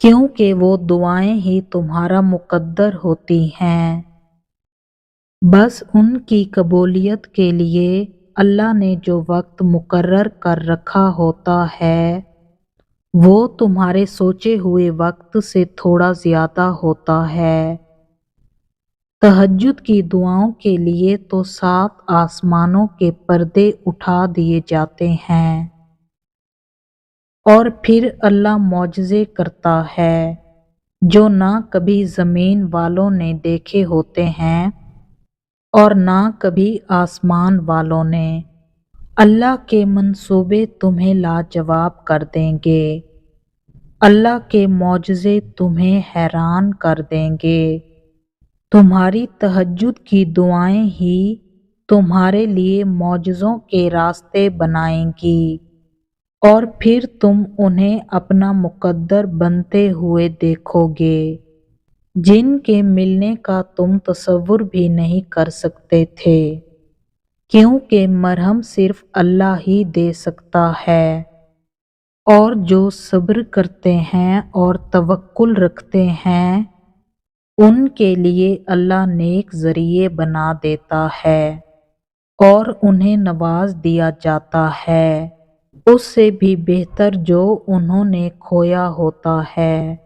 کیونکہ وہ دعائیں ہی تمہارا مقدر ہوتی ہیں۔ بس ان کی قبولیت کے لیے اللہ نے جو وقت مقرر کر رکھا ہوتا ہے وہ تمہارے سوچے ہوئے وقت سے تھوڑا زیادہ ہوتا ہے۔ تہجد کی دعاؤں کے لیے تو 7 آسمانوں کے پردے اٹھا دیے جاتے ہیں، اور پھر اللہ معجزے کرتا ہے جو نہ کبھی زمین والوں نے دیکھے ہوتے ہیں اور نہ کبھی آسمان والوں نے۔ اللہ کے منصوبے تمہیں لاجواب کر دیں گے، اللہ کے معجزے تمہیں حیران کر دیں گے۔ تمہاری تہجد کی دعائیں ہی تمہارے لیے معجزوں کے راستے بنائیں گی، اور پھر تم انہیں اپنا مقدر بنتے ہوئے دیکھو گے جن کے ملنے کا تم تصور بھی نہیں کر سکتے تھے، کیونکہ مرہم صرف اللہ ہی دے سکتا ہے، اور جو صبر کرتے ہیں اور توکل رکھتے ہیں ان کے لیے اللہ نیک ذریعے بنا دیتا ہے اور انہیں نواز دیا جاتا ہے اس سے بھی بہتر جو انہوں نے کھویا ہوتا ہے۔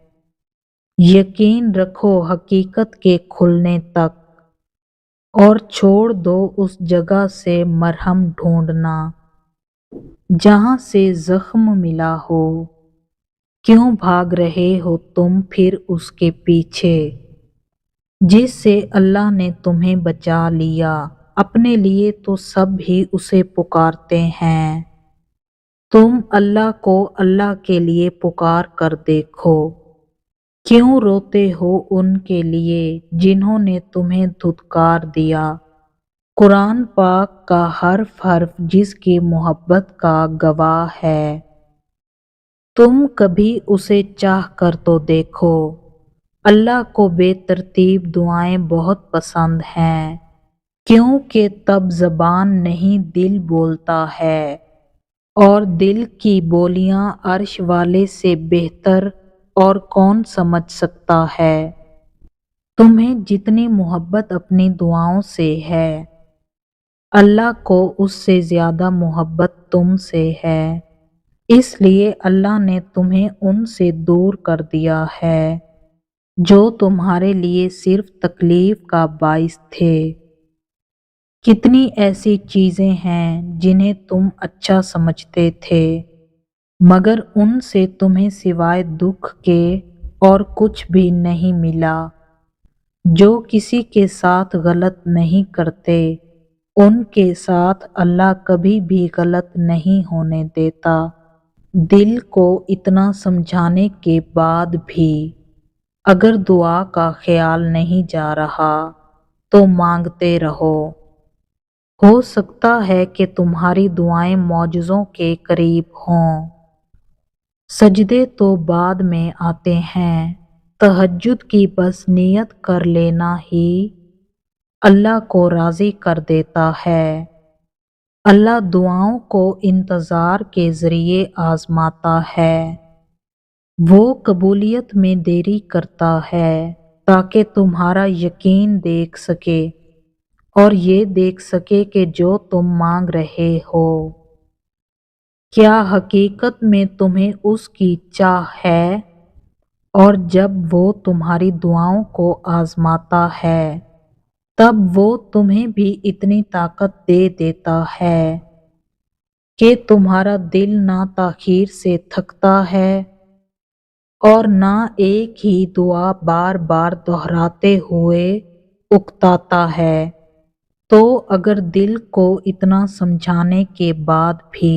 یقین رکھو حقیقت کے کھلنے تک، اور چھوڑ دو اس جگہ سے مرہم ڈھونڈنا جہاں سے زخم ملا ہو۔ کیوں بھاگ رہے ہو تم پھر اس کے پیچھے جس سے اللہ نے تمہیں بچا لیا؟ اپنے لیے تو سب ہی اسے پکارتے ہیں، تم اللہ کو اللہ کے لیے پکار کر دیکھو۔ کیوں روتے ہو ان کے لیے جنہوں نے تمہیں دھتکار دیا؟ قرآن پاک کا حرف حرف جس کی محبت کا گواہ ہے، تم کبھی اسے چاہ کر تو دیکھو۔ اللہ کو بے ترتیب دعائیں بہت پسند ہیں، کیونکہ تب زبان نہیں دل بولتا ہے، اور دل کی بولیاں عرش والے سے بہتر اور کون سمجھ سکتا ہے۔ تمہیں جتنی محبت اپنی دعاؤں سے ہے اللہ کو اس سے زیادہ محبت تم سے ہے، اس لیے اللہ نے تمہیں ان سے دور کر دیا ہے جو تمہارے لیے صرف تکلیف کا باعث تھے۔ کتنی ایسی چیزیں ہیں جنہیں تم اچھا سمجھتے تھے مگر ان سے تمہیں سوائے دکھ کے اور کچھ بھی نہیں ملا۔ جو کسی کے ساتھ غلط نہیں کرتے ان کے ساتھ اللہ کبھی بھی غلط نہیں ہونے دیتا۔ دل کو اتنا سمجھانے کے بعد بھی اگر دعا کا خیال نہیں جا رہا تو مانگتے رہو، ہو سکتا ہے کہ تمہاری دعائیں معجزوں کے قریب ہوں۔ سجدے تو بعد میں آتے ہیں، تہجد کی بس نیت کر لینا ہی اللہ کو راضی کر دیتا ہے۔ اللہ دعاؤں کو انتظار کے ذریعے آزماتا ہے، وہ قبولیت میں دیری کرتا ہے تاکہ تمہارا یقین دیکھ سکے اور یہ دیکھ سکے کہ جو تم مانگ رہے ہو کیا حقیقت میں تمہیں اس کی چاہ ہے، اور جب وہ تمہاری دعاؤں کو آزماتا ہے تب وہ تمہیں بھی اتنی طاقت دے دیتا ہے کہ تمہارا دل نہ تاخیر سے تھکتا ہے اور نہ ایک ہی دعا بار بار دہراتے ہوئے اکتاتا ہے۔ تو اگر دل کو اتنا سمجھانے کے بعد بھی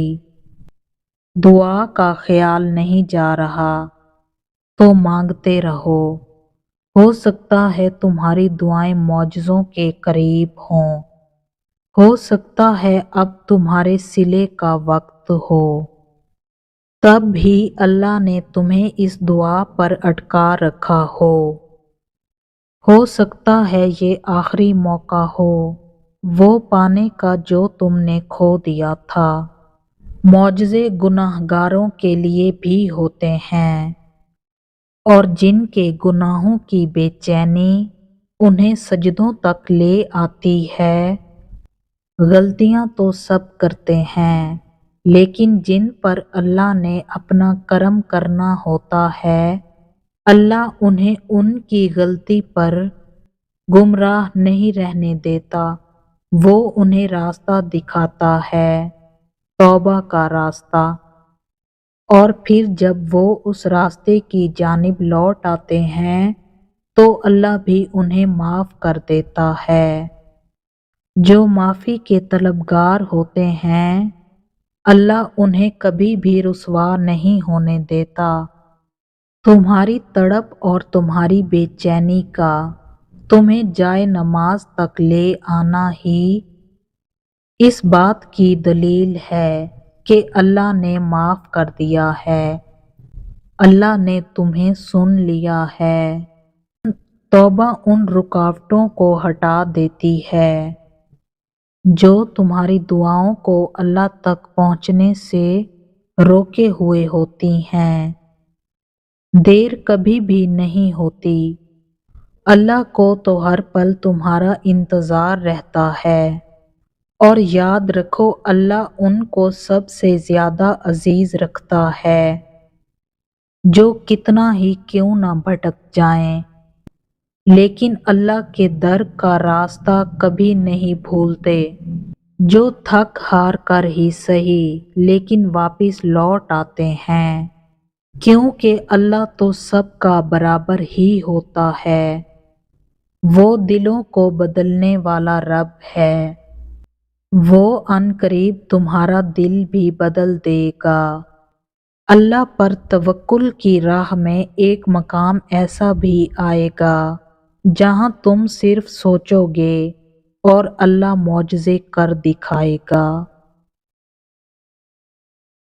دعا کا خیال نہیں جا رہا تو مانگتے رہو، ہو سکتا ہے تمہاری دعائیں معجزوں کے قریب ہوں، ہو سکتا ہے اب تمہارے صلے کا وقت ہو، تب بھی اللہ نے تمہیں اس دعا پر اٹکا رکھا ہو سکتا ہے یہ آخری موقع ہو وہ پانے کا جو تم نے کھو دیا تھا۔ معجزے گناہگاروں کے لیے بھی ہوتے ہیں، اور جن کے گناہوں کی بے چینی انہیں سجدوں تک لے آتی ہے۔ غلطیاں تو سب کرتے ہیں، لیکن جن پر اللہ نے اپنا کرم کرنا ہوتا ہے اللہ انہیں ان کی غلطی پر گمراہ نہیں رہنے دیتا، وہ انہیں راستہ دکھاتا ہے، توبہ کا راستہ۔ اور پھر جب وہ اس راستے کی جانب لوٹ آتے ہیں تو اللہ بھی انہیں معاف کر دیتا ہے۔ جو معافی کے طلبگار ہوتے ہیں اللہ انہیں کبھی بھی رسوا نہیں ہونے دیتا۔ تمہاری تڑپ اور تمہاری بے چینی کا تمہیں جائے نماز تک لے آنا ہی اس بات کی دلیل ہے کہ اللہ نے معاف کر دیا ہے، اللہ نے تمہیں سن لیا ہے۔ توبہ ان رکاوٹوں کو ہٹا دیتی ہے جو تمہاری دعاؤں کو اللہ تک پہنچنے سے روکے ہوئے ہوتی ہیں۔ دیر کبھی بھی نہیں ہوتی، اللہ کو تو ہر پل تمہارا انتظار رہتا ہے، اور یاد رکھو اللہ ان کو سب سے زیادہ عزیز رکھتا ہے جو کتنا ہی کیوں نہ بھٹک جائیں، لیکن اللہ کے در کا راستہ کبھی نہیں بھولتے۔ جو تھک ہار کر ہی سہی لیکن واپس لوٹ آتے ہیں، کیونکہ اللہ تو سب کا برابر ہی ہوتا ہے، وہ دلوں کو بدلنے والا رب ہے، وہ عنقریب تمہارا دل بھی بدل دے گا۔ اللہ پر توکل کی راہ میں ایک مقام ایسا بھی آئے گا جہاں تم صرف سوچو گے اور اللہ معجزے کر دکھائے گا۔